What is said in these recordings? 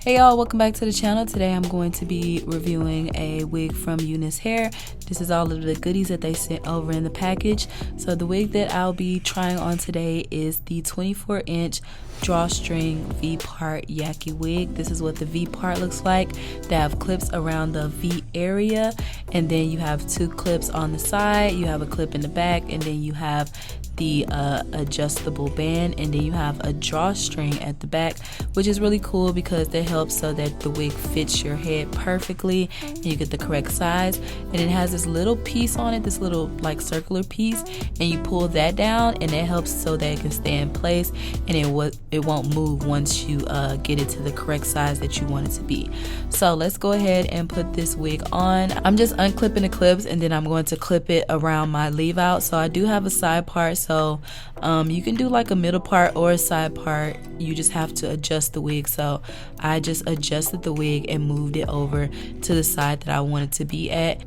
Hey y'all, welcome back to the channel. Today I'm going to be reviewing a wig from Unice Hair. This is all of the goodies that they sent over in the package. So the wig that I'll be trying on today is the 24-inch drawstring V-part Yaki wig. This is what the V part looks like. They have clips around the V area, and then you have two clips on the side, you have a clip in the back, and then you have the adjustable band, and then you have a drawstring at the back, which is really cool because that helps so that the wig fits your head perfectly and you get the correct size. And it has this little piece on it, this little like circular piece, and you pull that down and that helps so that it can stay in place and it won't move once you get it to the correct size that you want it to be. So let's go ahead and put this wig on. I'm just unclipping the clips and then I'm going to clip it around my leave out. So I do have a side part, so you can do like a middle part or a side part. You just have to adjust the wig. So I just adjusted the wig and moved it over to the side that I want it to be at.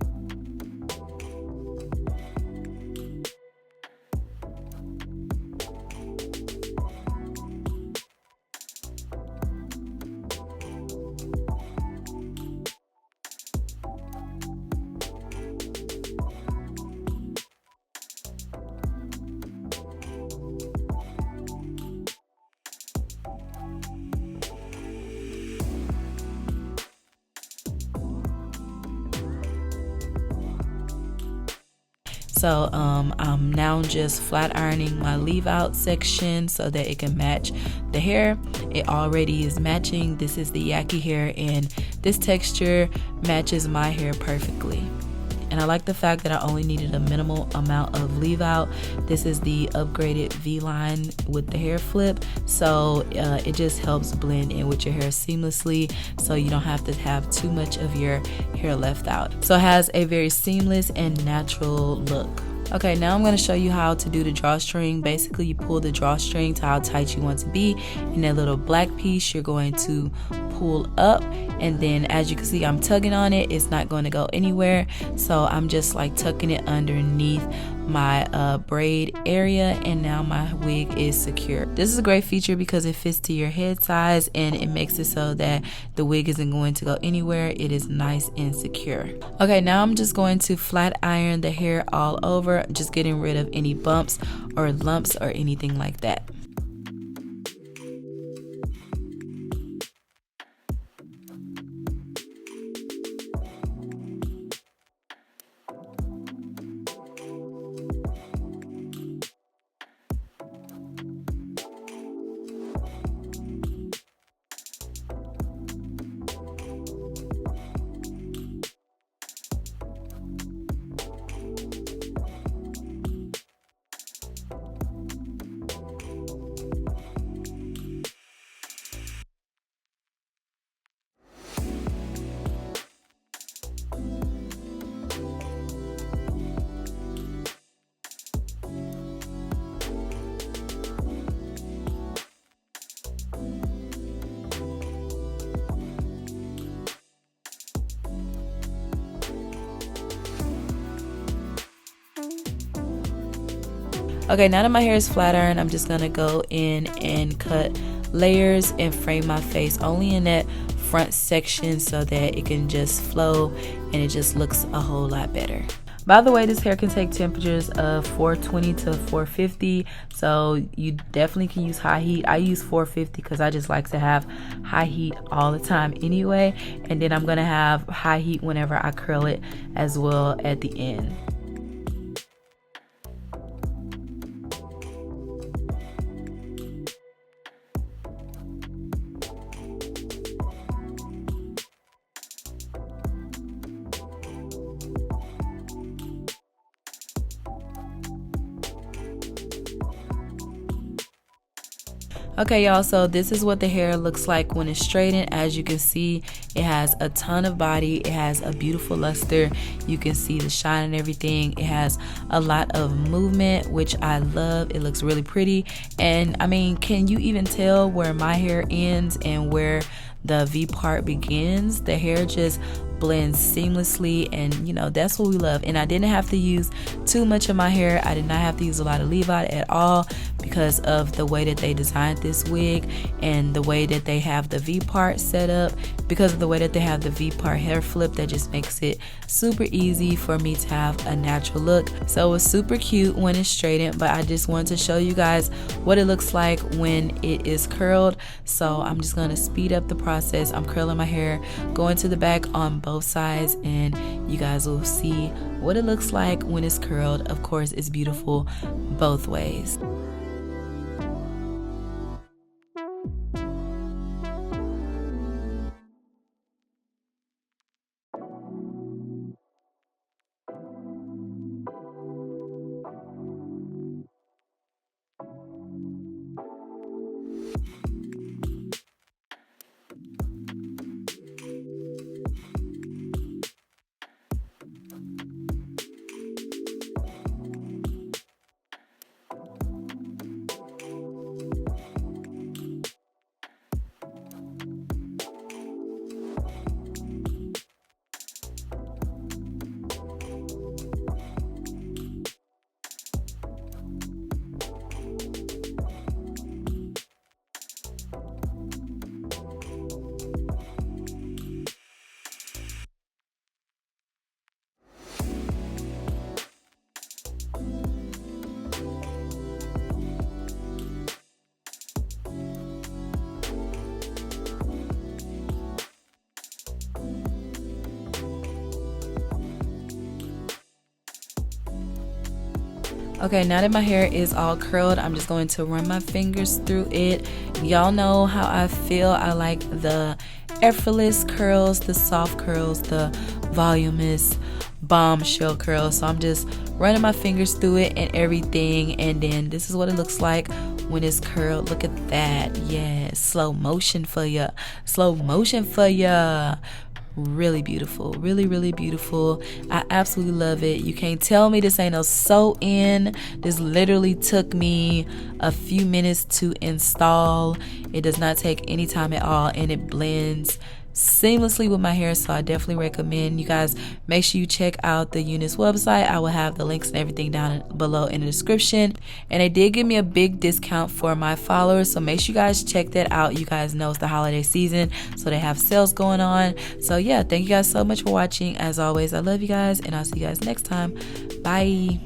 So I'm now just flat ironing my leave out section so that it can match the hair. It already is matching. This is the Yaki hair and this texture matches my hair perfectly. And I like the fact that I only needed a minimal amount of leave out. This is the upgraded V-line with the hair flip, so it just helps blend in with your hair seamlessly, so you don't have to have too much of your hair left out. So it has a very seamless and natural look. Okay, now I'm going to show you how to do the drawstring. Basically, you pull the drawstring to how tight you want to be, and that little black piece you're going to pull up, and then as you can see I'm tugging on it. It's not going to go anywhere, so I'm just like tucking it underneath my braid area, and now my wig is secure. This is a great feature because it fits to your head size and it makes it so that the wig isn't going to go anywhere. It is nice and secure. Okay, now I'm just going to flat iron the hair all over, just getting rid of any bumps or lumps or anything like that. Okay, now that my hair is flat ironed, I'm just gonna go in and cut layers and frame my face only in that front section so that it can just flow and it just looks a whole lot better. By the way, this hair can take temperatures of 420 to 450, so you definitely can use high heat. I use 450 because I just like to have high heat all the time anyway, and then I'm gonna have high heat whenever I curl it as well at the end. Okay y'all, so this is what the hair looks like when it's straightened. As you can see, it has a ton of body, it has a beautiful luster, you can see the shine and everything. It has a lot of movement, which I love. It looks really pretty, and I mean, can you even tell where my hair ends and where the V part begins? The hair just blends seamlessly, and you know, that's what we love. And I didn't have to use too much of my hair. I did not have to use a lot of leave out at all because of the way that they designed this wig and the way that they have the V-part set up. Because of the way that they have the V-part hair flip, that just makes it super easy for me to have a natural look. So it was super cute when it's straightened, but I just wanted to show you guys what it looks like when it is curled. So I'm just gonna speed up the process. I'm curling my hair, going to the back on both sides, and you guys will see what it looks like when it's curled. Of course, it's beautiful both ways. Okay, now that my hair is all curled, I'm just going to run my fingers through it. Y'all know how I feel. I like the effortless curls, the soft curls, the voluminous bombshell curls. So I'm just running my fingers through it and everything. And then this is what it looks like when it's curled. Look at that. Yeah, slow motion for ya. Slow motion for ya. Really beautiful, really beautiful. I absolutely love it. You can't tell me this ain't no sew in. This literally took me a few minutes to install. It does not take any time at all, and it blends seamlessly with my hair. So I definitely recommend you guys make sure you check out the Unice website. I will have the links and everything down below in the description, and they did give me a big discount for my followers, so make sure you guys check that out. You guys know it's the holiday season, so they have sales going on. So yeah, thank you guys so much for watching. As always, I love you guys, and I'll see you guys next time. Bye.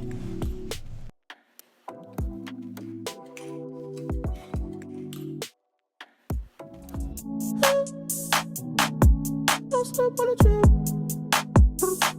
Step on the trip.